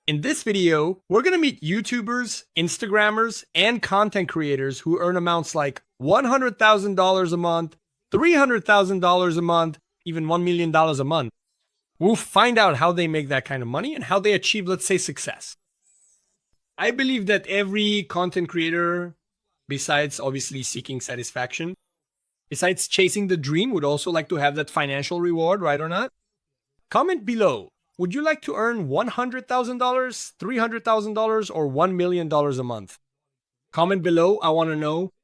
In this video, we're going to meet YouTubers, Instagrammers, and content creators who earn amounts like $100,000 a month, $300,000 a month, even $1 million a month. We'll find out how they make that kind of money and how they achieve, let's say, success. I believe that every content creator, besides obviously seeking satisfaction, besides chasing the dream, would also like to have that financial reward, right or not? Comment below. Would you like to earn $100,000, $300,000, or $1 million a month? Comment below, I want to know.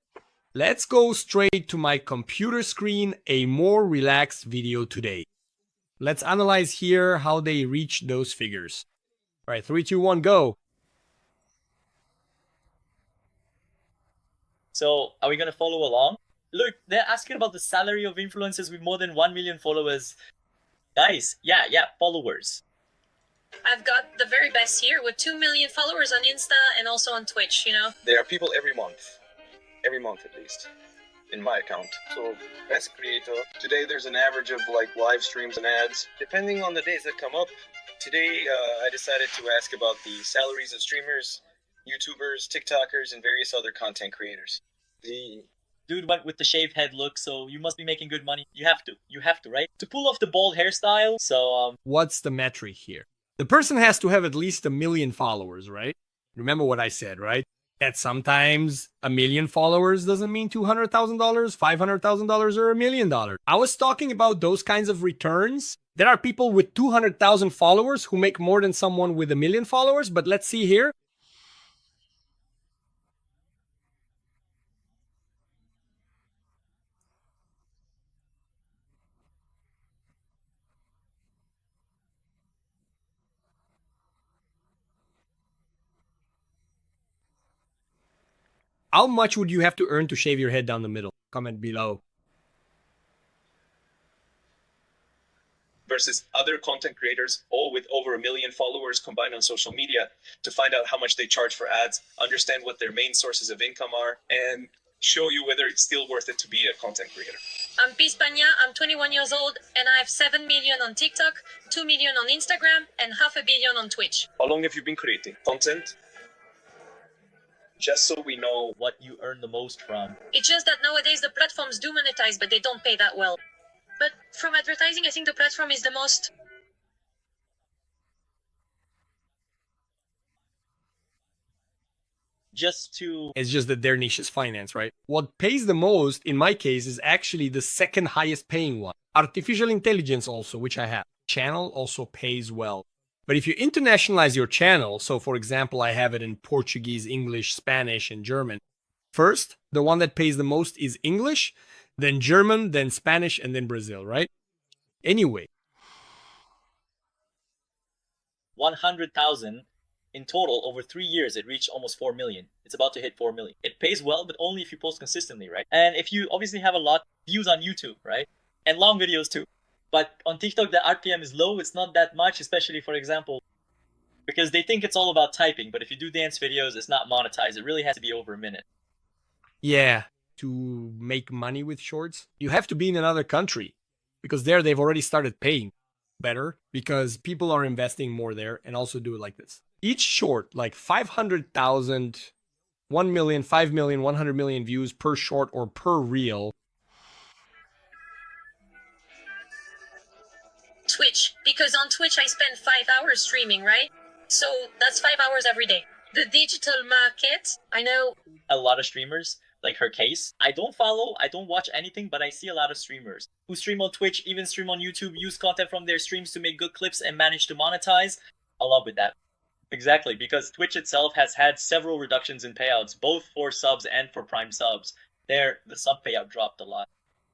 Let's go straight to my computer screen, a more relaxed video today. Let's analyze here how they reach those figures. All right, 3, 2, 1, go. So, are we going to follow along? Look, they're asking about the salary of influencers with more than 1 million followers. Guys, yeah, followers. I've got the very best here with 2 million followers on Insta and also on Twitch, you know? There are people every month at least, in my account. So, best creator. Today there's an average of like live streams and ads. Depending on the days that come up, today I decided to ask about the salaries of streamers, YouTubers, TikTokers, and various other content creators. The dude went with the shaved head look, so you must be making good money. You have to, right? To pull off the bald hairstyle, so What's the metric here? The person has to have at least 1 million followers, right? Remember what I said, right? That sometimes 1 million followers doesn't mean $200,000, $500,000, or $1 million. I was talking about those kinds of returns. There are people with 200,000 followers who make more than someone with 1 million followers, but let's see here. How much would you have to earn to shave your head down the middle? Comment below. Versus other content creators, all with over 1 million followers combined on social media, to find out how much they charge for ads, understand what their main sources of income are, and show you whether it's still worth it to be a content creator. I'm Pispania, I'm 21 years old, and I have 7 million on TikTok, 2 million on Instagram, and 500 million on Twitch. How long have you been creating content? Just so we know what you earn the most from. It's just that nowadays the platforms do monetize, but they don't pay that well. But from advertising, I think the platform is the most... It's just that their niche is finance, right? What pays the most, in my case, is actually the second highest paying one. Artificial intelligence also, which I have. Channel also pays well. But if you internationalize your channel, so for example, I have it in Portuguese, English, Spanish, and German. First, the one that pays the most is English, then German, then Spanish, and then Brazil, right? Anyway. 100,000 in total over 3 years. It reached almost 4 million. It's about to hit 4 million. It pays well, but only if you post consistently, right? And if you obviously have a lot of views on YouTube, right? And long videos too. But on TikTok, the RPM is low. It's not that much, especially, for example, because they think it's all about typing. But if you do dance videos, it's not monetized. It really has to be over a minute. Yeah, to make money with shorts, you have to be in another country. Because there, they've already started paying better. Because people are investing more there and also do it like this. Each short, like 500,000, 1 million, 5 million, 100 million views per short or per reel. Twitch, because on Twitch I spend 5 hours streaming, right? So that's 5 hours every day. The digital market, I know a lot of streamers, like her case. I don't follow, I don't watch anything, but I see a lot of streamers who stream on Twitch, even stream on YouTube, use content from their streams to make good clips and manage to monetize. I love with that. Exactly, because Twitch itself has had several reductions in payouts, both for subs and for Prime subs. There, the sub payout dropped a lot.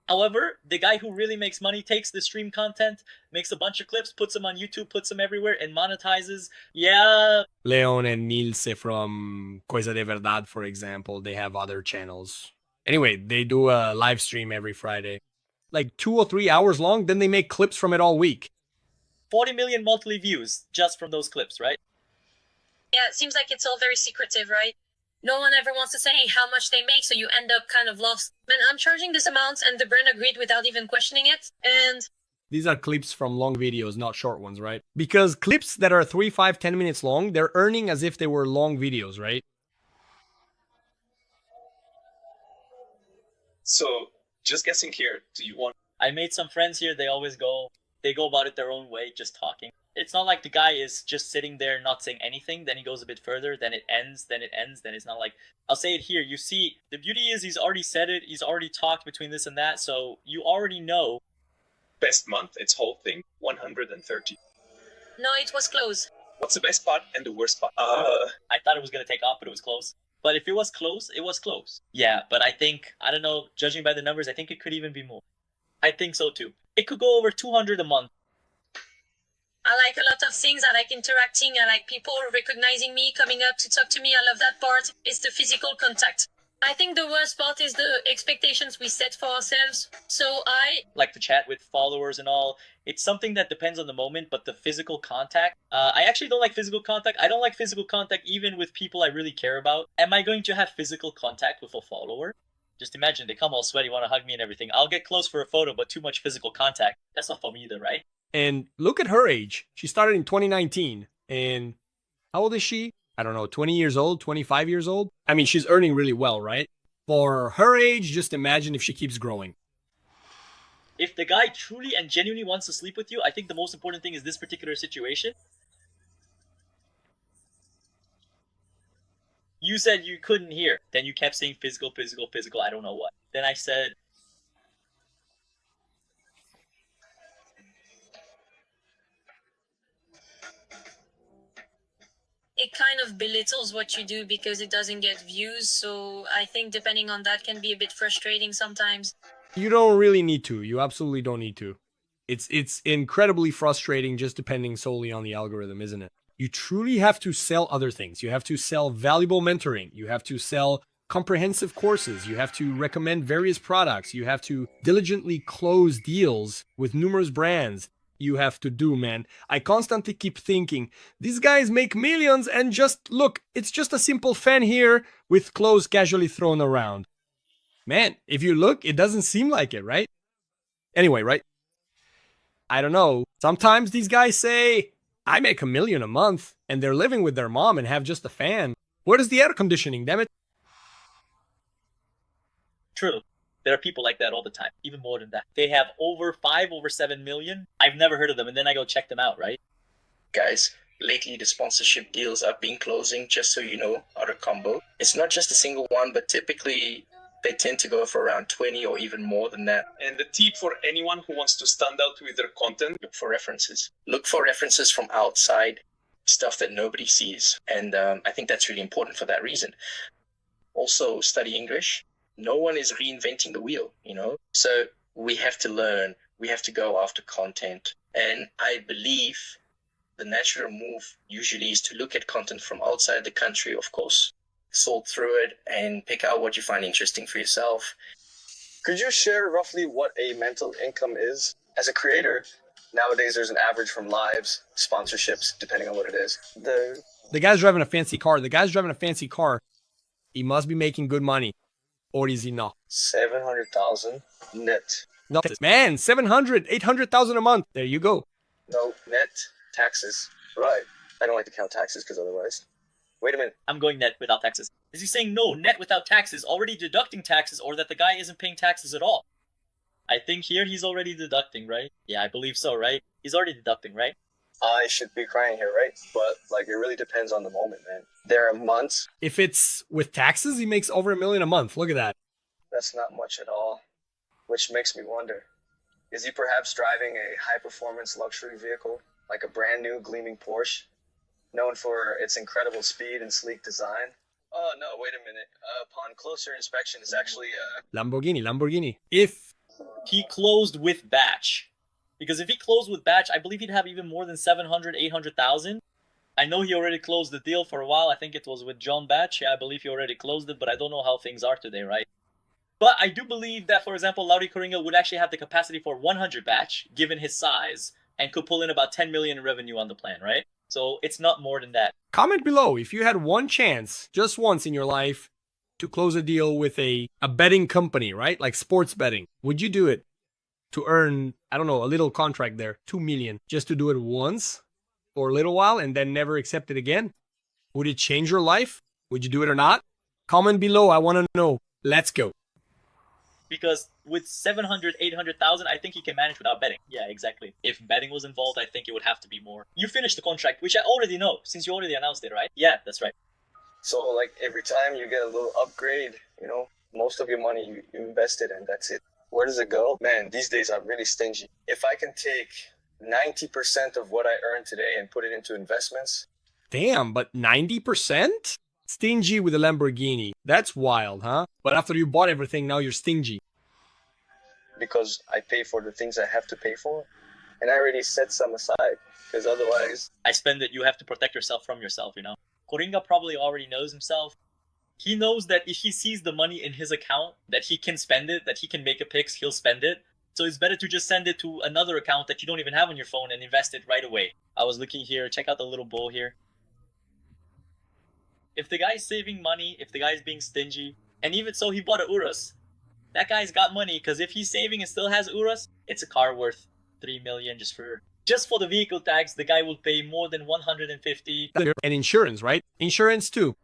However, the guy who really makes money takes the stream content, makes a bunch of clips, puts them on YouTube, puts them everywhere, and monetizes. Yeah. Leon and Nilce from Coisa de Verdad, for example, they have other channels. Anyway, they do a live stream every Friday. Like 2 or 3 hours long, then they make clips from it all week. 40 million monthly views just from those clips, right? Yeah, it seems like it's all very secretive, right? No one ever wants to say how much they make, so you end up kind of lost. Man, I'm charging this amount, and the brand agreed without even questioning it. And These are clips from long videos, not short ones, right? Because clips that are 3, 5, 10 minutes long, they're earning as if they were long videos, right? So, just guessing here, do you want I made some friends here. They go about it their own way, just talking. It's not like the guy is just sitting there not saying anything, then he goes a bit further, then it ends, then it's not like, I'll say it here. You see, the beauty is he's already said it, he's already talked between this and that, so you already know. best month? It's whole thing, 130. No, it was close. What's the best spot and the worst spot? I thought it was going to take off, but it was close. But if it was close, it was close. Yeah, but I think, I don't know, judging by the numbers, I think it could even be more. I think so too. It could go over 200 a month. I like a lot of things. I like interacting. I like people recognizing me, coming up to talk to me. I love that part. It's the physical contact. I think the worst part is the expectations we set for ourselves. So I Like to chat with followers and all. It's something that depends on the moment, but the physical contact, I actually don't like physical contact. I don't like physical contact even with people I really care about. Am I going to have physical contact with a follower? Just imagine, they come all sweaty, want to hug me and everything. I'll get close for a photo, but too much physical contact. That's not for me either, right? And look at her age. She started in 2019. And how old is she? I don't know, 20 years old, 25 years old? I mean, she's earning really well, right? For her age, just imagine if she keeps growing. If the guy truly and genuinely wants to sleep with you, I think the most important thing is this particular situation. You said you couldn't hear. Then you kept saying physical, physical, physical, I don't know what. Then I said, it kind of belittles what you do because it doesn't get views. So I think depending on that can be a bit frustrating sometimes. You don't really need to. You absolutely don't need to. It's incredibly frustrating just depending solely on the algorithm, isn't it? You truly have to sell other things. You have to sell valuable mentoring. You have to sell comprehensive courses. You have to recommend various products. You have to diligently close deals with numerous brands. You have to do, man. I constantly keep thinking, these guys make millions and just look, it's just a simple fan here with clothes casually thrown around. Man, if you look, it doesn't seem like it, right? Anyway, right? I don't know. Sometimes these guys say, I make $1 million a month, and they're living with their mom and have just a fan. Where is the air conditioning, damn it? true. There are people like that all the time, even more than that. They have over 7 million. I've never heard of them, and then I go check them out, right? Guys, lately the sponsorship deals have been closing, just so you know, out of combo. It's not just a single one, but typically they tend to go for around 20 or even more than that. And the tip for anyone who wants to stand out with their content, Look for references. Look for references from outside, stuff that nobody sees. And I think that's really important for that reason. Also, study English. No one is reinventing the wheel, you know? So we have to learn. We have to go after content. And I believe the natural move usually is to look at content from outside the country, of course, sort through it and pick out what you find interesting for yourself. Could you share roughly what a mental income is? As a creator, nowadays there's an average from lives, sponsorships, depending on what it is. The guy's driving a fancy car. The guy's driving a fancy car. He must be making good money. Or is he not? 700,000 net. No, man, 700, 800,000 a month. There you go. No, net taxes. Right. I don't like to count taxes because otherwise. Wait a minute. I'm going net without taxes. Is he saying no, net without taxes, already deducting taxes, or that the guy isn't paying taxes at all? I think here he's already deducting, right? Yeah, I believe so, right? He's already deducting, right? I should be crying here, right? But, like, it really depends on the moment, man. There are months. If it's with taxes, he makes over $1 million a month. Look at that. That's not much at all. Which makes me wonder. Is he perhaps driving a high-performance luxury vehicle, like a brand new gleaming Porsche, known for its incredible speed and sleek design? Oh, no, wait a minute. Upon closer inspection, it's actually Lamborghini. If He closed with batch. Because if he closed with batch, I believe he'd have even more than 700, 800,000. I know he already closed the deal for a while. I think it was with John Batch. Yeah, I believe he already closed it, but I don't know how things are today, right? But I do believe that, for example, Lauri Coringa would actually have the capacity for 100 batch, given his size, and could pull in about 10 million in revenue on the plan, right? So it's not more than that. comment below if you had one chance, just once in your life, to close a deal with a betting company, right? Like sports betting. Would you do it? to earn, I don't know, a little contract there, 2 million, just to do it once for a little while and then never accept it again? Would it change your life? Would you do it or not? Comment below. I want to know. Let's go. Because with 700, 800,000, I think he can manage without betting. Yeah, exactly. If betting was involved, I think it would have to be more. You finished the contract, which I already know, since you already announced it, right? Yeah, that's right. So like every time you get a little upgrade, you know, most of your money you invested and that's it. Where does it go? Man, these days I'm really stingy. If I can take 90% of what I earn today and put it into investments. Damn, but 90%? Stingy with a Lamborghini. That's wild, huh? But after you bought everything, now you're stingy. Because I pay for the things I have to pay for. And I already set some aside. Because otherwise... I spend it, you have to protect yourself from yourself, you know? Coringa probably already knows himself. He knows that if he sees the money in his account, that he can spend it, that he can make a picks, he'll spend it. So it's better to just send it to another account that you don't even have on your phone and invest it right away. I was looking here, check out the little bull here. If the guy's saving money, if the guy's being stingy, and even so he bought a Urus, that guy's got money, because if he's saving and still has Urus, it's a car worth 3 million just for the vehicle tax. The guy will pay more than 150. And insurance, right? Insurance too.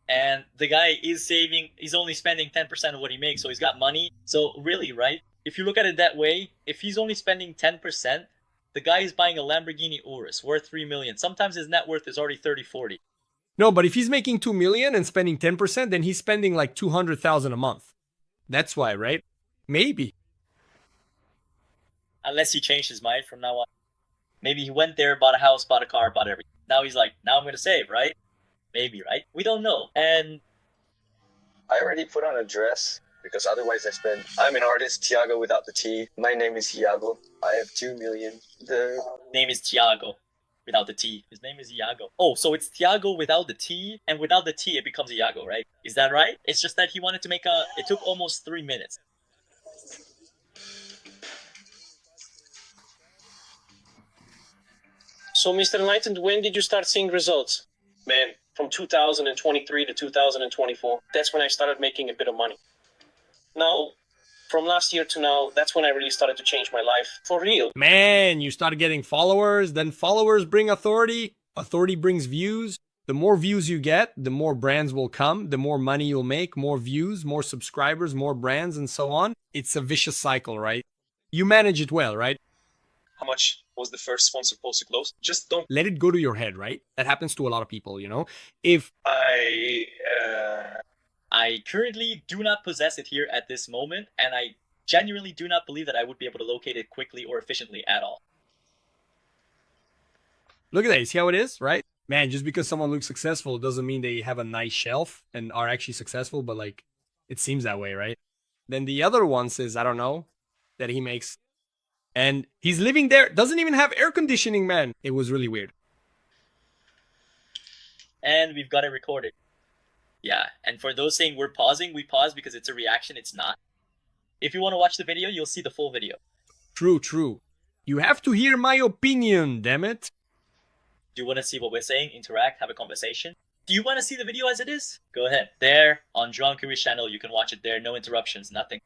And the guy is saving, he's only spending 10% of what he makes, so he's got money. So really, right? If you look at it that way, if he's only spending 10%, the guy is buying a Lamborghini Urus worth 3 million. Sometimes his net worth is already 30, 40. No, but if he's making 2 million and spending 10%, then he's spending like 200,000 a month. That's why, right? Maybe. Unless he changed his mind from now on. Maybe he went there, bought a house, bought a car, bought everything. Now he's like, now I'm going to save, right? Maybe, right? We don't know. And I already put on a dress because otherwise I'm an artist, Thiago without the T. My name is Thiago. I have 2 million. The name is Thiago without the T. His name is Iago. Oh, so it's Thiago without the T, and without the T it becomes Iago, right? Is that right? It's just that he wanted to make it took almost 3 minutes. So, Mr. Enlightened, when did you start seeing results? Man, from 2023 to 2024. That's when I started making a bit of money. Now, from last year to now, that's when I really started to change my life. For real. Man, you started getting followers, then followers bring authority. Authority brings views. The more views you get, the more brands will come, the more money you'll make, more views, more subscribers, more brands, and so on. It's a vicious cycle, right? You manage it well, right? How much was the first sponsor post to close? Just don't. Let it go to your head, right? That happens to a lot of people, you know? If I currently do not possess it here at this moment, and I genuinely do not believe that I would be able to locate it quickly or efficiently at all. Look at that. You see how it is, right? Man, just because someone looks successful doesn't mean they have a nice shelf and are actually successful, but like, it seems that way, right? Then the other one says, I don't know, that he makes. And he's living there, doesn't even have air conditioning, man. It was really weird. And we've got it recorded. Yeah, and for those saying we're pausing, we pause because it's a reaction, it's not. If you want to watch the video, you'll see the full video. True, true. You have to hear my opinion, damn it. Do you want to see what we're saying? Interact, have a conversation? Do you want to see the video as it is? Go ahead. There, on John Curry's channel, you can watch it there. No interruptions, nothing.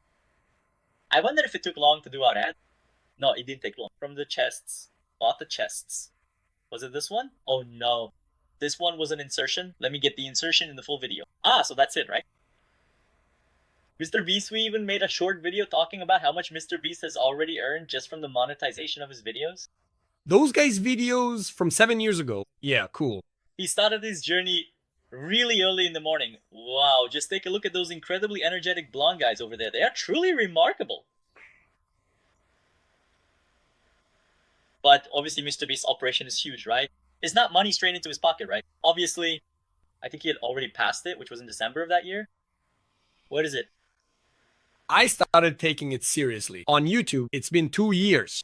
I wonder if it took long to do our ad. No, it didn't take long. From the chests. Bought the chests. Was it this one? Oh no. This one was an insertion. Let me get the insertion in the full video. Ah, so that's it, right? Mr. Beast, we even made a short video talking about how much Mr. Beast has already earned just from the monetization of his videos. Those guys' videos from 7 years ago. Yeah, cool. He started his journey really early in the morning. Wow, just take a look at those incredibly energetic blonde guys over there. They are truly remarkable. But obviously Mr. Beast's operation is huge, right? It's not money straight into his pocket, right? Obviously, I think he had already passed it, which was in December of that year. What is it? I started taking it seriously. On YouTube, it's been 2 years.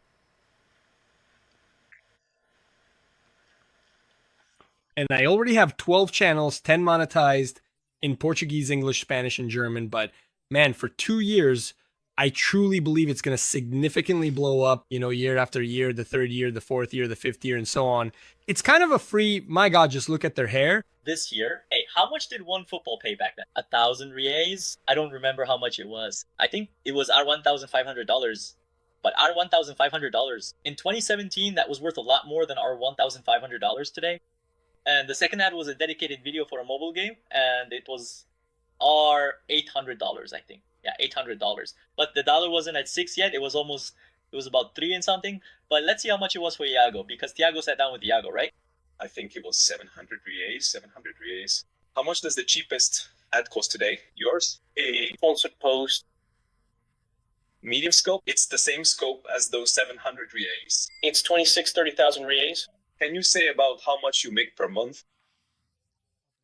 And I already have 12 channels, 10 monetized in Portuguese, English, Spanish, and German. But man, for 2 years, I truly believe it's going to significantly blow up, you know, year after year, the third year, the fourth year, the fifth year, and so on. It's kind of a free, my God, just look at their hair. This year, hey, how much did one football pay back then? 1,000 reais? I don't remember how much it was. I think it was our $1,500 But our $1,500 in 2017, that was worth a lot more than our $1,500 today. And the second ad was a dedicated video for a mobile game, and it was our $800, I think. Yeah, $800. But the dollar wasn't at 6 yet. It was about 3 and something. But let's see how much it was for Iago, because Thiago sat down with Iago, right? I think it was 700 reais. How much does the cheapest ad cost today? Yours? A Sponsored post. medium scope? It's the same scope as those 700 reais. It's 30,000 reais. Can you say about how much you make per month?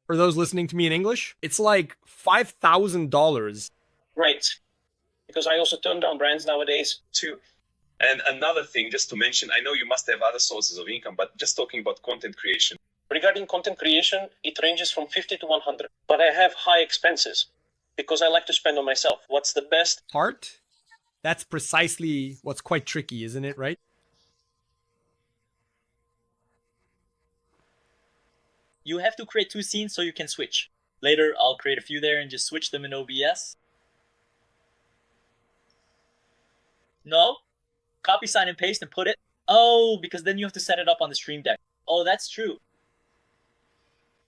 For those listening to me in English, it's like $5,000. Right. Because I also turn down brands nowadays. Too. And another thing, just to mention, I know you must have other sources of income, but just talking about content creation. Regarding content creation, it ranges from 50 to 100. But I have high expenses because I like to spend on myself. What's the best? Part? That's precisely what's quite tricky, isn't it, right? You have to create 2 scenes so you can switch. Later, I'll create a few there and just switch them in OBS. No? Copy, sign, and paste and put it. Oh, because then you have to set it up on the Stream Deck. Oh, that's true.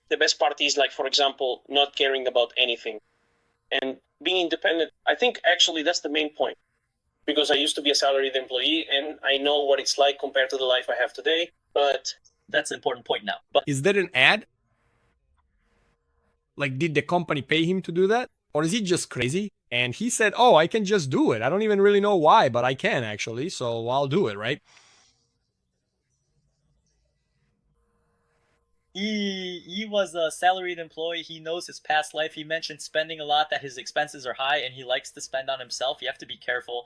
The best part is, like, for example, not caring about anything and being independent. I think actually that's the main point, because I used to be a salaried employee and I know what it's like compared to the life I have today. But that's an important point now. But is that an ad? Like, did the company pay him to do that? Or is he just crazy? And he said, oh, I can just do it. I don't even really know why, but I can actually, so I'll do it, right? He was a salaried employee. He knows his past life. He mentioned spending a lot, that his expenses are high, and he likes to spend on himself. You have to be careful.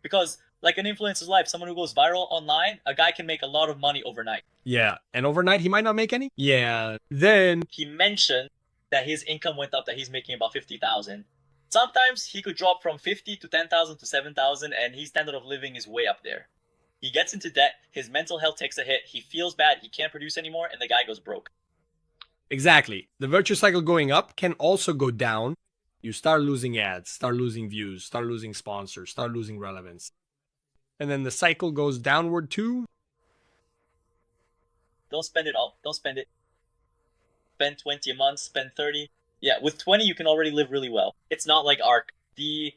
Because, like an influencer's life, someone who goes viral online, a guy can make a lot of money overnight. Yeah, and overnight he might not make any? Yeah, then He mentioned that his income went up, that he's making about 50,000. Sometimes he could drop from 50 to 10,000 to 7,000, and his standard of living is way up there. He gets into debt, his mental health takes a hit, he feels bad, he can't produce anymore, and the guy goes broke. exactly. The virtuous cycle going up can also go down. You start losing ads, start losing views, start losing sponsors, start losing relevance. And then the cycle goes downward too. Don't spend it all. Don't spend it. Spend 20 a month, spend 30. Yeah, with 20 you can already live really well. It's not like ARC. The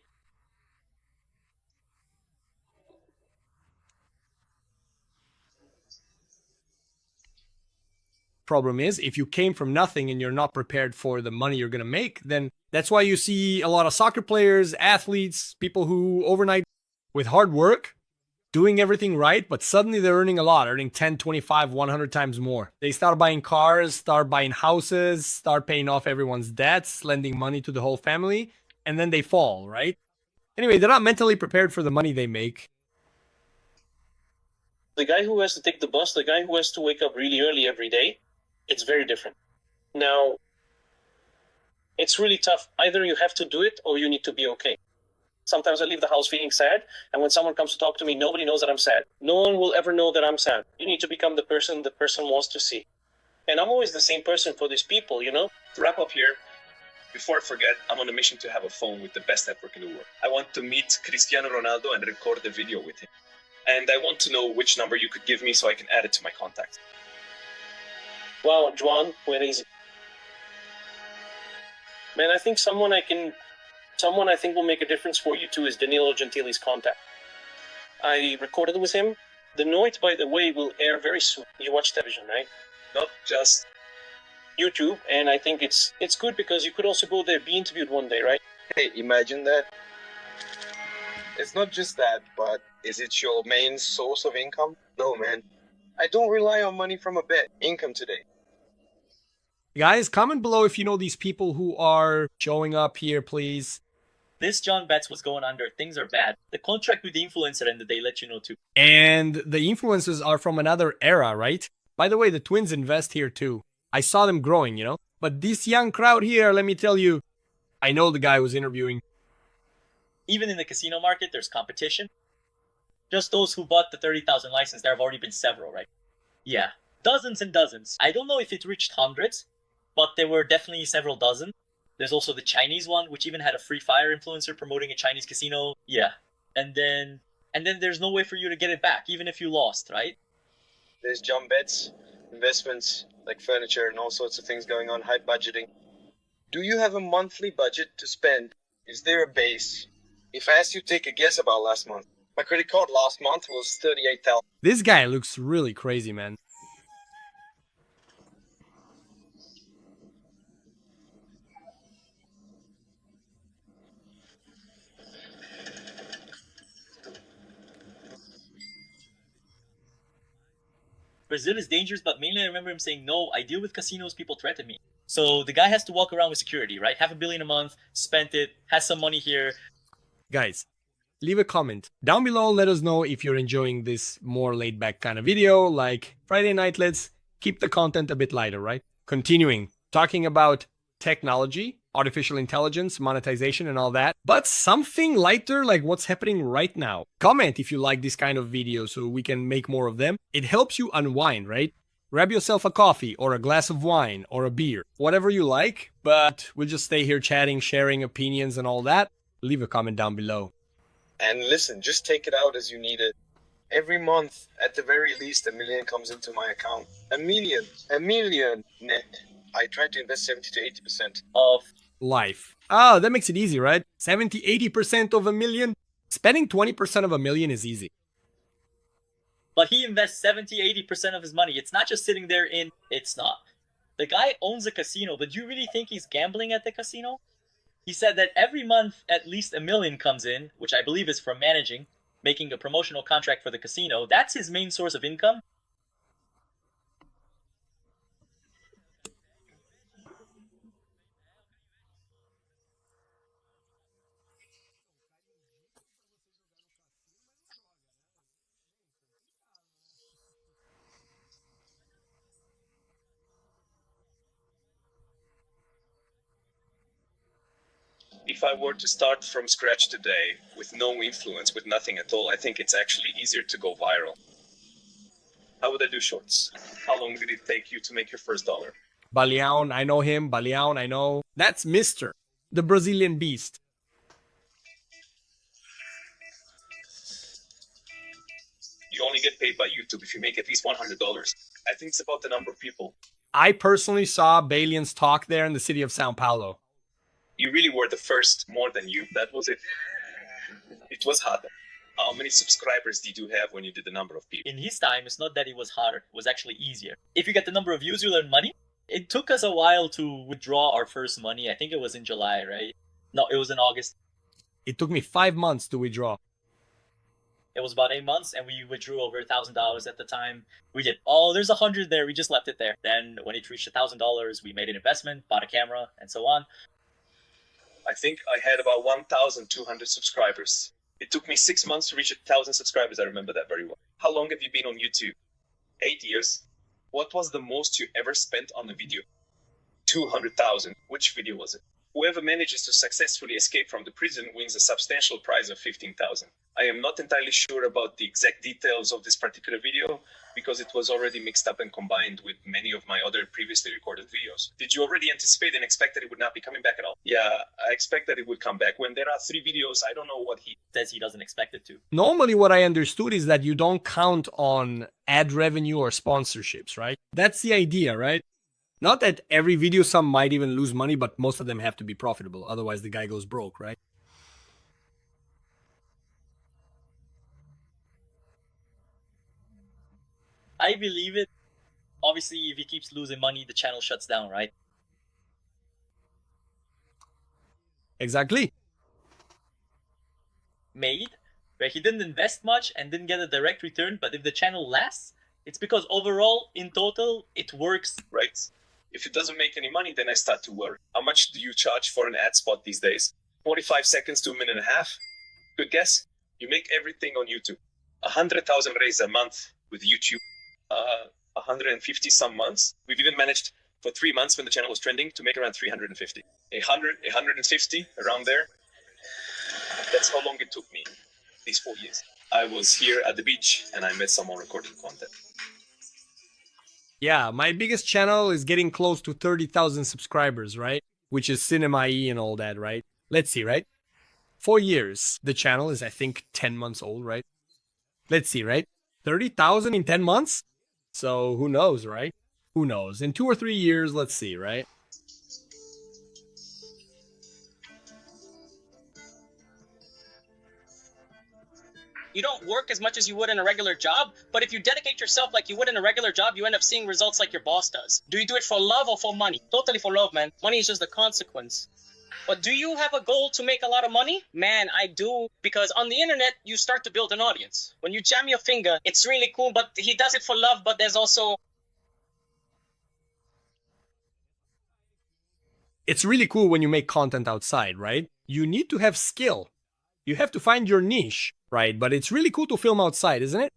problem is, if you came from nothing and you're not prepared for the money you're going to make, then that's why you see a lot of soccer players, athletes, people who overnight with hard work, doing everything right, but suddenly they're earning a lot, earning 10, 25, 100 times more. They start buying cars, start buying houses, start paying off everyone's debts, lending money to the whole family, and then they fall, right? Anyway, they're not mentally prepared for the money they make. the guy who has to take the bus, the guy who has to wake up really early every day, it's very different. Now, it's really tough. Either you have to do it or you need to be okay. Sometimes I leave the house feeling sad, and when someone comes to talk to me, nobody knows that I'm sad. No one will ever know that I'm sad. You need to become the person wants to see. And I'm always the same person for these people, you know? To wrap up here, before I forget, I'm on a mission to have a phone with the best network in the world. I want to meet Cristiano Ronaldo and record the video with him. And I want to know which number you could give me so I can add it to my contacts. Wow, Juan, where is it? Man, I think someone I think will make a difference for you too is Danilo Gentili's contact. I recorded with him. The Noit, by the way, will air very soon. You watch television, right? Not just YouTube, and I think it's good because you could also go there, be interviewed one day, right? Hey, imagine that. It's not just that, but is it your main source of income? No, man. I don't rely on money from a bet. Income today. Guys, comment below if you know these people who are showing up here, please. This John Betts was going under. Things are bad. The contract with the influencer ended, they let you know too. And the influencers are from another era, right? By the way, the twins invest here too. I saw them growing, you know? But this young crowd here, let me tell you, I know the guy who was interviewing. Even in the casino market, there's competition. Just those who bought the 30,000 license, there have already been several, right? Yeah. Dozens and dozens. I don't know if it reached hundreds, but there were definitely several dozen. There's also the Chinese one, which even had a Free Fire influencer promoting a Chinese casino. Yeah. And then and then there's no way for you to get it back, even if you lost, right? There's jump bets, investments like furniture and all sorts of things going on, high budgeting. Do you have a monthly budget to spend? Is there a base? If I asked you to take a guess about last month, my credit card last month was 38,000. This guy looks really crazy, man. Brazil is dangerous, but mainly I remember him saying, no, I deal with casinos, people threaten me. So the guy has to walk around with security, right? $500 million a month, spent it, has some money here. Guys, leave a comment down below. Let us know if you're enjoying this more laid back kind of video. Like Friday night, let's keep the content a bit lighter, right? Continuing, talking about technology, artificial intelligence, monetization and all that, but something lighter like what's happening right now. Comment if you like this kind of video so we can make more of them. It helps you unwind, right? Grab yourself a coffee or a glass of wine or a beer, whatever you like, but we'll just stay here chatting, sharing opinions and all that. Leave a comment down below. And listen, just take it out as you need it. Every month, at the very least, $1 million comes into my account. $1 million net. I try to invest 70 to 80% Of Life. Ah, that makes it easy, right? 70-80% of $1 million. Spending 20% of $1 million is easy. But he invests 70-80% of his money. It's not just sitting there in, it's not. The guy owns a casino, but do you really think he's gambling at the casino? He said that every month at least $1 million comes in, which I believe is from managing, making a promotional contract for the casino. That's his main source of income. If I were to start from scratch today, with no influence, with nothing at all, I think it's actually easier to go viral. How would I do shorts? How long did it take you to make your first dollar? Baleão, I know him. Baleão, I know. That's Mr. the Brazilian Beast. You only get paid by YouTube if you make at least $100. I think it's about the number of people. I personally saw Balian's talk there in the city of Sao Paulo. You really were the first, more than you. That was it. It was hard. How many subscribers did you have when you did the number of people? In his time, it's not that it was harder, it was actually easier. If you get the number of views, you earn money. It took us a while to withdraw our first money. I think it was in July, right? No, it was in August. It took me 5 months to withdraw. It was about 8 months, and we withdrew over $1,000 at the time. We did, oh, there's 100 there, we just left it there. Then when it reached $1,000, we made an investment, bought a camera, and so on. I think I had about 1,200 subscribers. It took me 6 months to reach 1,000 subscribers. I remember that very well. How long have you been on YouTube? 8 years. What was the most you ever spent on a video? 200,000. Which video was it? Whoever manages to successfully escape from the prison wins a substantial prize of 15,000. I am not entirely sure about the exact details of this particular video because it was already mixed up and combined with many of my other previously recorded videos. Did you already anticipate and expect that it would not be coming back at all? Yeah, I expect that it would come back. When there are 3 videos, I don't know what he Says he doesn't expect it to. Normally what I understood is that you don't count on ad revenue or sponsorships, right? That's the idea, right? Not that every video, some might even lose money, but most of them have to be profitable. Otherwise the guy goes broke, right? I believe it. Obviously, if he keeps losing money, the channel shuts down, right? Exactly. Made, where he didn't invest much and didn't get a direct return, but if the channel lasts, it's because overall, in total, it works. right? If it doesn't make any money, then I start to worry. How much do you charge for an ad spot these days? 45 seconds to a minute and a half? Good guess? You make everything on YouTube. 100,000 raised a month with YouTube. 150 some months. We've even managed for 3 months when the channel was trending to make around 350. 150 around there. That's how long it took me, these 4 years. I was here at the beach and I met someone recording content. Yeah, my biggest channel is getting close to 30,000 subscribers, right? Which is Cinema E and all that, right? Let's see, right? 4 years. The channel is, I think, 10 months old, right? Let's see, right? 30,000 in 10 months? So who knows, right? Who knows? In 2 or 3 years, let's see, right? You don't work as much as you would in a regular job, but if you dedicate yourself like you would in a regular job, you end up seeing results like your boss does. Do you do it for love or for money? Totally for love, man. Money is just the consequence. But do you have a goal to make a lot of money? Man, I do. Because on the internet, you start to build an audience. When you jam your finger, it's really cool, but he does it for love, but there's also... It's really cool when you make content outside, right? You need to have skill. You have to find your niche, right? But it's really cool to film outside, isn't it?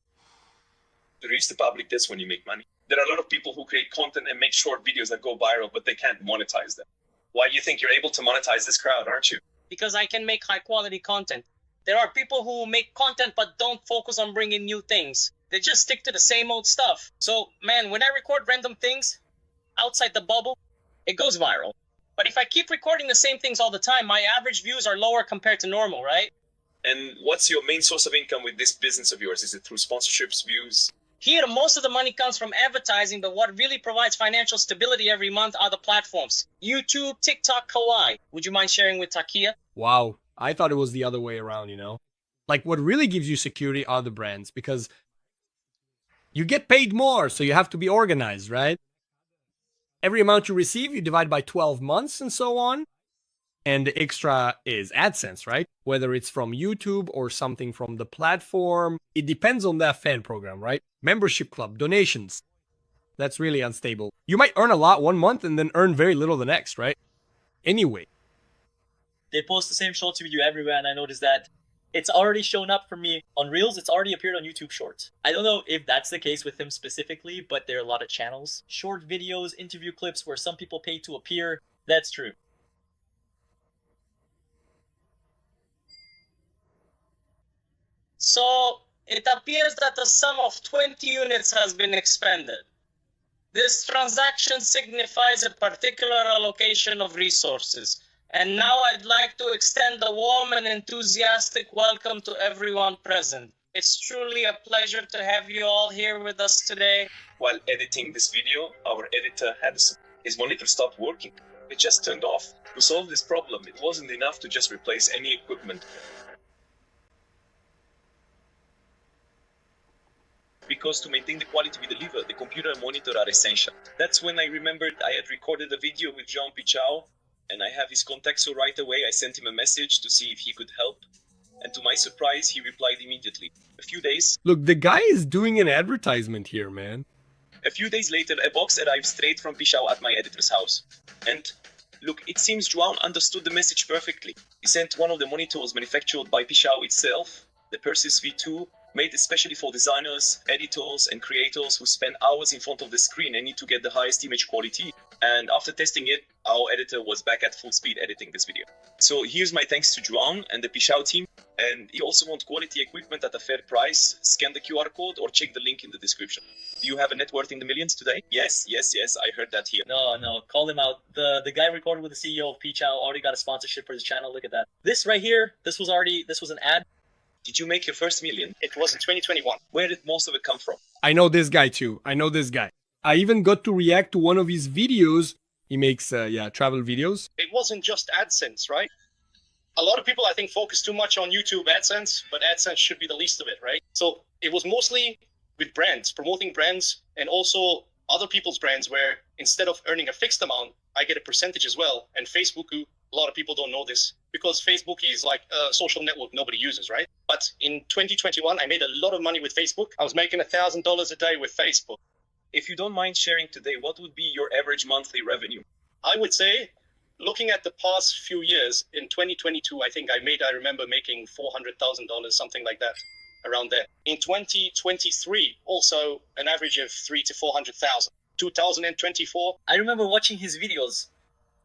To reach the public, that's when you make money. There are a lot of people who create content and make short videos that go viral, but they can't monetize them. Why do you think you're able to monetize this crowd, aren't you? Because I can make high quality content. There are people who make content but don't focus on bringing new things. They just stick to the same old stuff. So, man, when I record random things outside the bubble, it goes viral. But if I keep recording the same things all the time, my average views are lower compared to normal, right? And what's your main source of income with this business of yours? Is it through sponsorships, views? Here, most of the money comes from advertising, but what really provides financial stability every month are the platforms. YouTube, TikTok, Kawaii. Would you mind sharing with Takia? Wow. I thought it was the other way around, you know? Like, what really gives you security are the brands, because you get paid more, so you have to be organized, right? Every amount you receive, you divide by 12 months and so on. And the extra is AdSense, right? Whether it's from YouTube or something from the platform. It depends on that fan program, right? Membership club, donations. That's really unstable. You might earn a lot one month and then earn very little the next, right? Anyway. They post the same shorts video everywhere, and I noticed that it's already shown up for me on Reels. It's already appeared on YouTube Shorts. I don't know if that's the case with him specifically, but there are a lot of channels. Short videos, interview clips where some people pay to appear. That's true. So, it appears that the sum of 20 units has been expended. This transaction signifies a particular allocation of resources. And now I'd like to extend a warm and enthusiastic welcome to everyone present. It's truly a pleasure to have you all here with us today. While editing this video, our editor had his monitor stopped working. It just turned off. To solve this problem, it wasn't enough to just replace any equipment. Because to maintain the quality we deliver, the computer and monitor are essential. That's when I remembered I had recorded a video with Jean Pichao, and I have his contact, so right away I sent him a message to see if he could help. And to my surprise, he replied immediately. A few days Look, the guy is doing an advertisement here, man. later, a box arrived straight from Pichao at my editor's house. And look, it seems João understood the message perfectly. He sent one of the monitors manufactured by Pichao itself, the Persis V2, made especially for designers, editors, and creators who spend hours in front of the screen and need to get the highest image quality. And after testing it, our editor was back at full speed editing this video. So here's my thanks to João and the Pichao team. And you also want quality equipment at a fair price, scan the QR code or check the link in the description. Do you have a net worth in the millions today? Yes, I heard that here. No, call him out. The guy recorded with the CEO of Pichao already got a sponsorship for his channel. Look at that. This right here, this was an ad. Did you make your first million? It was in 2021. Where did most of it come from? I know this guy too. I even got to react to one of his videos. He makes, travel videos. It wasn't just AdSense, right? A lot of people, I think, focus too much on YouTube AdSense, but AdSense should be the least of it, right? So it was mostly with brands, promoting brands, and also other people's brands where instead of earning a fixed amount, I get a percentage as well. And Facebook, a lot of people don't know this because Facebook is like a social network nobody uses, right? But in 2021, I made a lot of money with Facebook. I was making $1,000 a day with Facebook. If you don't mind sharing today, what would be your average monthly revenue? I would say, looking at the past few years, in 2022, I remember making $400,000, something like that, around there. In 2023, also an average of 300,000 to 400,000. 2024. I remember watching his videos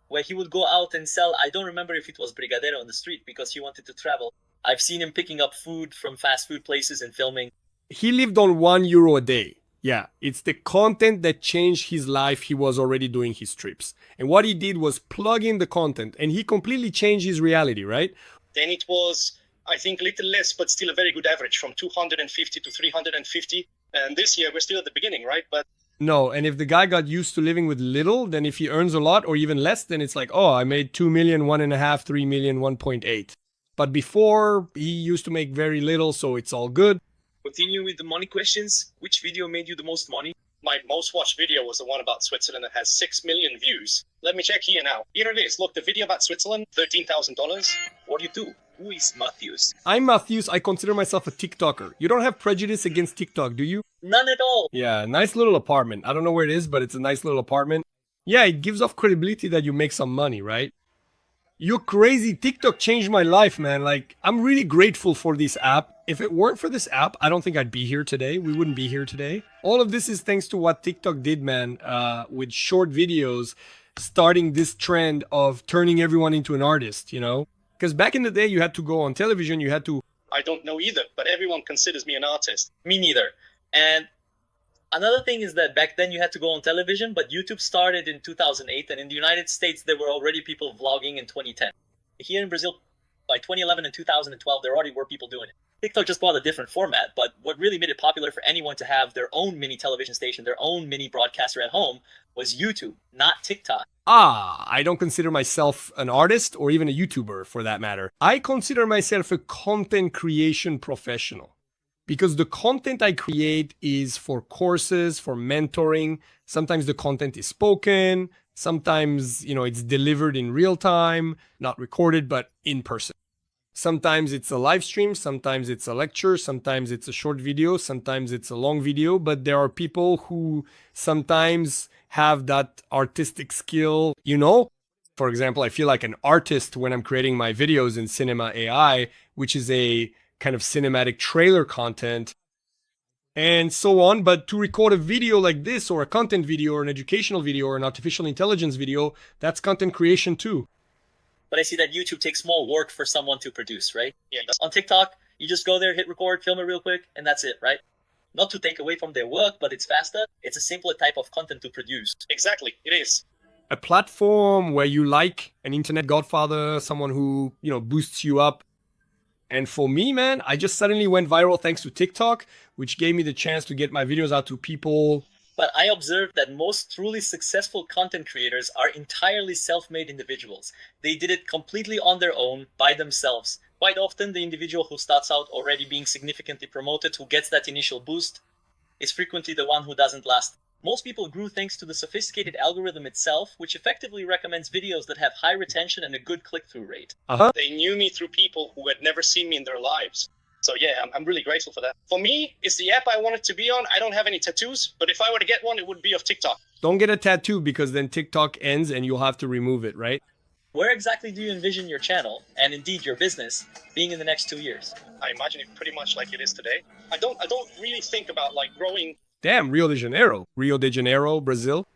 where he would go out and sell. I don't remember if it was Brigadero on the street because he wanted to travel. I've seen him picking up food from fast food places and filming. He lived on €1 a day. Yeah, it's the content that changed his life. He was already doing his trips. And what he did was plug in the content and he completely changed his reality, right? Then it was I think little less, but still a very good average from 250 to 350. And this year we're still at the beginning, right? But No, and if the guy got used to living with little, then if he earns a lot or even less, then it's like, oh, I made 2 million, 1.5, 3 million, 1.8. But before, he used to make very little, so it's all good. Continue with the money questions. Which video made you the most money? my most watched video was the one about Switzerland that has 6 million views. Let me check here now. Here it is. Look, the video about Switzerland, $13,000. What do you do? Who is Matthews? I'm Matthews. I consider myself a TikToker. You don't have prejudice against TikTok, do you? None at all. Yeah, nice little apartment. I don't know where it is, but it's a nice little apartment. Yeah, it gives off credibility that you make some money, right? You're crazy. TikTok changed my life, man. Like, I'm really grateful for this app. If it weren't for this app, I don't think I'd be here today. We wouldn't be here today. All of this is thanks to what TikTok did, man, with short videos, starting this trend of turning everyone into an artist, you know? Because back in the day, you had to go on television, you had to... I don't know either, but everyone considers me an artist. Me neither. And another thing is that back then you had to go on television, but YouTube started in 2008, and in the United States, there were already people vlogging in 2010. Here in Brazil, by 2011 and 2012, there already were people doing it. TikTok just brought a different format, but what really made it popular for anyone to have their own mini television station, their own mini broadcaster at home, was YouTube, not TikTok. I don't consider myself an artist or even a YouTuber for that matter. I consider myself a content creation professional because the content I create is for courses, for mentoring. Sometimes the content is spoken. Sometimes, you know, it's delivered in real time, not recorded, but in person. Sometimes it's a live stream, sometimes it's a lecture, sometimes it's a short video, sometimes it's a long video, but there are people who sometimes have that artistic skill, you know? For example, I feel like an artist when I'm creating my videos in Cinema AI, which is a kind of cinematic trailer content and so on. But to record a video like this or a content video or an educational video or an artificial intelligence video, that's content creation too. But I see that YouTube takes more work for someone to produce, right? Yeah. On TikTok, you just go there, hit record, film it real quick, and that's it, right? Not to take away from their work, but it's faster. It's a simpler type of content to produce. Exactly, it is. A platform where you like an internet godfather, someone who, you know, boosts you up. And for me, man, I just suddenly went viral thanks to TikTok, which gave me the chance to get my videos out to people. But I observed that most truly successful content creators are entirely self-made individuals. They did it completely on their own, by themselves. Quite often, the individual who starts out already being significantly promoted, who gets that initial boost, is frequently the one who doesn't last. Most people grew thanks to the sophisticated algorithm itself, which effectively recommends videos that have high retention and a good click-through rate. They knew me through people who had never seen me in their lives. So yeah, I'm really grateful for that. For me, it's the app I wanted to be on. I don't have any tattoos, but if I were to get one, it would be of TikTok. Don't get a tattoo because then TikTok ends and you'll have to remove it, right? Where exactly do you envision your channel, and indeed your business, being in the next 2 years? I imagine it pretty much like it is today. I don't really think about like growing. Damn, Rio de Janeiro. Rio de Janeiro, Brazil.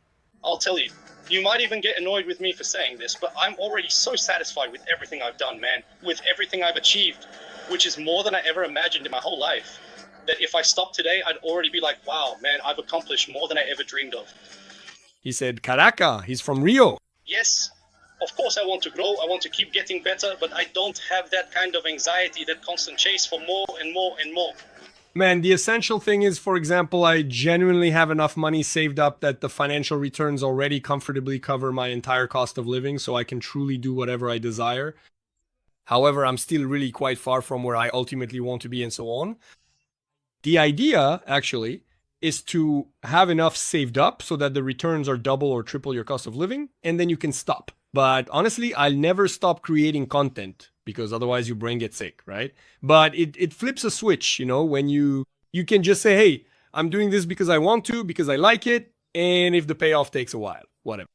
I'll tell you, you might even get annoyed with me for saying this, but I'm already so satisfied with everything I've done, man. With everything I've achieved, which is more than I ever imagined in my whole life. That if I stopped today, I'd already be like, wow, man, I've accomplished more than I ever dreamed of. He said, Caraca, he's from Rio. Yes, of course I want to grow, I want to keep getting better, but I don't have that kind of anxiety, that constant chase for more and more and more. Man, the essential thing is, for example, I genuinely have enough money saved up that the financial returns already comfortably cover my entire cost of living, so I can truly do whatever I desire. However, I'm still really quite far from where I ultimately want to be and so on. The idea, actually, is to have enough saved up so that the returns are double or triple your cost of living, and then you can stop. But honestly, I'll never stop creating content because otherwise your brain gets sick, right? But it flips a switch, you know, when you can just say, hey, I'm doing this because I want to, because I like it, and if the payoff takes a while, whatever.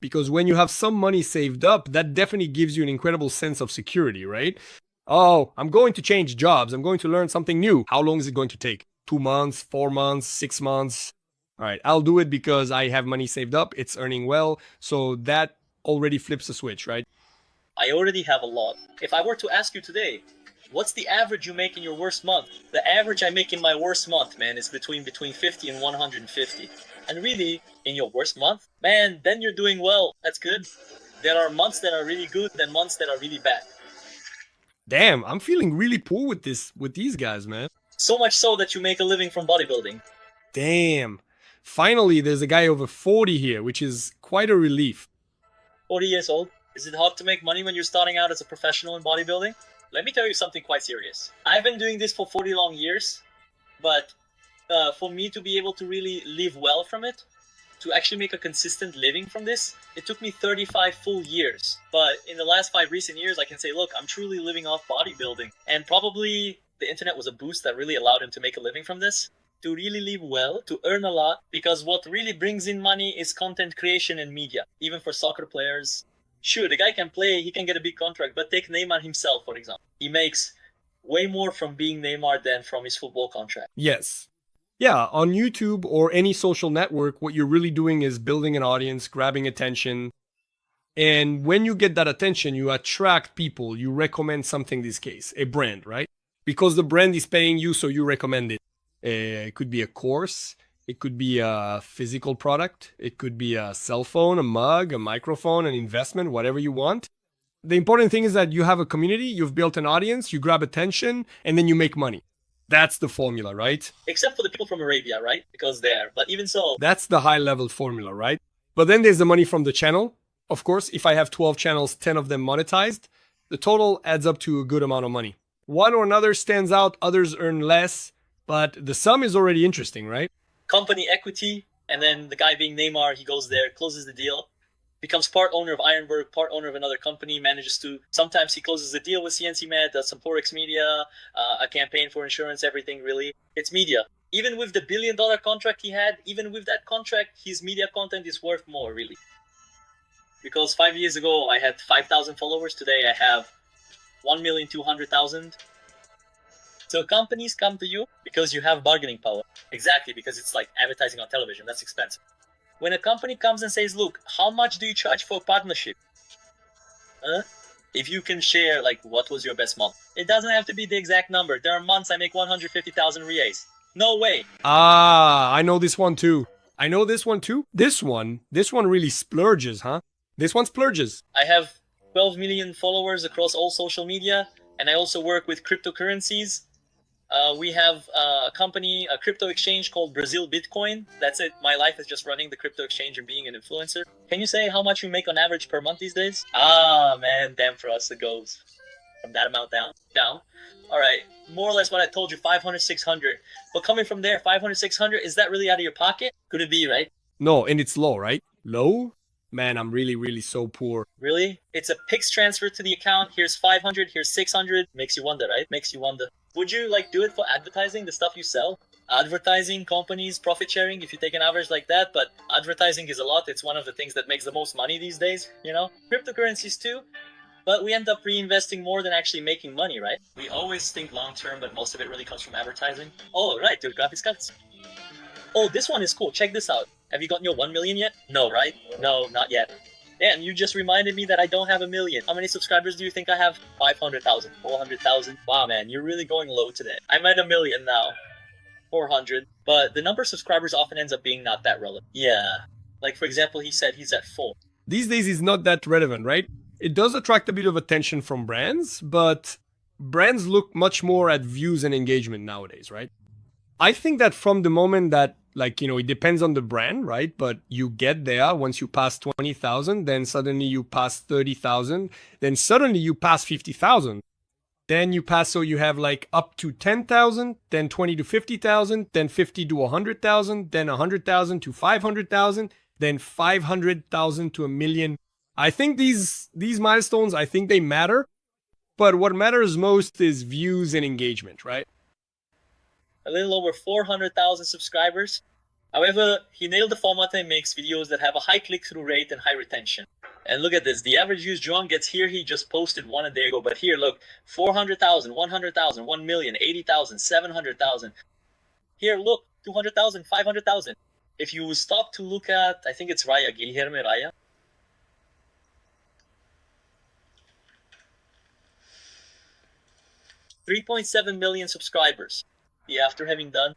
Because when you have some money saved up, that definitely gives you an incredible sense of security, right? Oh, I'm going to change jobs. I'm going to learn something new. How long is it going to take? 2 months, 4 months, 6 months? All right, I'll do it because I have money saved up. It's earning well. So that already flips the switch, right? I already have a lot. If I were to ask you today, what's the average you make in your worst month? The average I make in my worst month, man, is between 50 and 150. And really, in your worst month, man, then you're doing well. That's good. There are months that are really good and months that are really bad. Damn, I'm feeling really poor with these guys, man. So much so that you make a living from bodybuilding. Damn. Finally, there's a guy over 40 here, which is quite a relief. 40 years old. Is it hard to make money when you're starting out as a professional in bodybuilding? Let me tell you something quite serious. I've been doing this for 40 long years, but for me to be able to really live well from it, to actually make a consistent living from this, it took me 35 full years. But in the last 5 recent years, I can say, look, I'm truly living off bodybuilding. And probably the internet was a boost that really allowed him to make a living from this, to really live well, to earn a lot, because what really brings in money is content creation and media, even for soccer players. Sure, the guy can play, he can get a big contract, but take Neymar himself, for example. He makes way more from being Neymar than from his football contract. Yes. Yeah, on YouTube or any social network, what you're really doing is building an audience, grabbing attention. And when you get that attention, you attract people. You recommend something, in this case, a brand, right? Because the brand is paying you, so you recommend it. It could be a course. It could be a physical product. It could be a cell phone, a mug, a microphone, an investment, whatever you want. The important thing is that you have a community, you've built an audience, you grab attention, and then you make money. That's the formula, right? Except for the people from Arabia, right? Because they're, but even so. That's the high level formula, right? But then there's the money from the channel. Of course, if I have 12 channels, 10 of them monetized, the total adds up to a good amount of money. One or another stands out, others earn less, but the sum is already interesting, right? Company equity, and then the guy being Neymar, he goes there, closes the deal, becomes part owner of Ironberg, part owner of another company, manages to, sometimes he closes the deal with CNC Med, does some Forex media, a campaign for insurance, everything really. It's media. Even with the $1 billion contract he had, even with that contract, his media content is worth more, really. Because 5 years ago, I had 5,000 followers. Today, I have 1,200,000. So companies come to you because you have bargaining power. Exactly, because it's like advertising on television. That's expensive. When a company comes and says, look, how much do you charge for a partnership? If you can share, like, what was your best month? It doesn't have to be the exact number. There are months I make 150,000 reais. No way. Ah, I know this one too. I know this one too. This one really splurges, huh? This one splurges. I have 12 million followers across all social media, and I also work with cryptocurrencies. We have a company, a crypto exchange called Brazil Bitcoin. That's it. My life is just running the crypto exchange and being an influencer. Can you say how much you make on average per month these days? Ah, man, damn, for us it goes from that amount down. All right, more or less what I told you, 500, 600. But coming from there, 500, 600, is that really out of your pocket? Could it be, right? No, and it's low, right? Low? Man, I'm really so poor. Really? It's a PIX transfer to the account. Here's 500, here's 600. Makes you wonder, right? Makes you wonder. Would you do it for advertising, the stuff you sell? Advertising, companies, profit sharing, if you take an average like that, but advertising is a lot. It's one of the things that makes the most money these days, you know? Cryptocurrencies too, but we end up reinvesting more than actually making money, right? We always think long term, but most of it really comes from advertising. Oh, right, dude, graphics cuts. Oh, this one is cool. Check this out. Have you gotten your 1 million yet? No, right? No, not yet. Damn, you just reminded me that I don't have 1 million. How many subscribers do you think I have? 500,000, 400,000. Wow, man, you're really going low today. I'm at 1 million now. 400. But the number of subscribers often ends up being not that relevant. Yeah. Like, for example, he said he's at 4. These days is not that relevant, right? It does attract a bit of attention from brands, but brands look much more at views and engagement nowadays, right? I think that from the moment that, it depends on the brand, right? But you get there, once you pass 20,000, then suddenly you pass 30,000, then suddenly you pass 50,000. Then you pass, so you have up to 10,000, then 20 to 50,000, then 50 to 100,000, then 100,000 to 500,000, then 500,000 to 1 million. I think these milestones, I think they matter, but what matters most is views and engagement, right? A little over 400,000 subscribers. However, he nailed the format and makes videos that have a high click-through rate and high retention. And look at this. The average views John gets here, he just posted one a day ago. But here, look, 400,000, 100,000, 1 million, 80,000, 700,000. Here, look, 200,000, 500,000. If you stop to look at, I think it's Raya, Guilherme Raya. $3.7 million subscribers. After having done.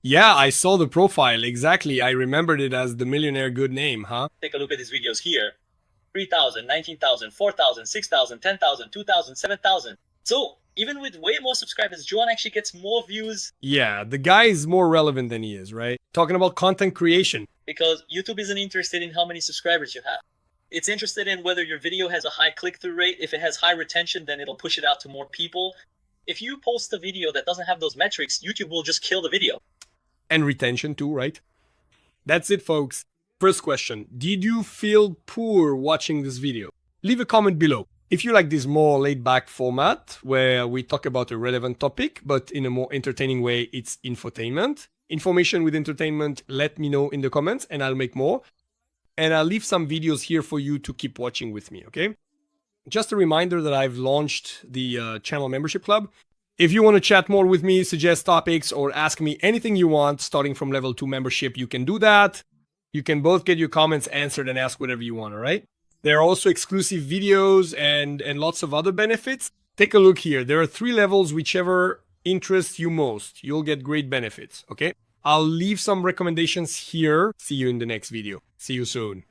Yeah, I saw the profile, exactly. I remembered it as the Millionaire Good Name, huh? Take a look at his videos here. 3,000, 19,000, 4,000, 6,000, 10,000, 2,000, 7,000. So even with way more subscribers, Joan actually gets more views. Yeah, the guy is more relevant than he is, right? Talking about content creation. Because YouTube isn't interested in how many subscribers you have. It's interested in whether your video has a high click-through rate. If it has high retention, then it'll push it out to more people. If you post a video that doesn't have those metrics, YouTube will just kill the video. And retention too, right? That's it, folks. First question. Did you feel poor watching this video? Leave a comment below. If you like this more laid-back format, where we talk about a relevant topic, but in a more entertaining way, it's infotainment. Information with entertainment, let me know in the comments and I'll make more. And I'll leave some videos here for you to keep watching with me, okay? Just a reminder that I've launched the channel membership club. If you want to chat more with me, suggest topics, or ask me anything you want, starting from level 2 membership, you can do that. You can both get your comments answered and ask whatever you want, all right? There are also exclusive videos and lots of other benefits. Take a look here. There are 3 levels, whichever interests you most. You'll get great benefits, okay? I'll leave some recommendations here. See you in the next video. See you soon.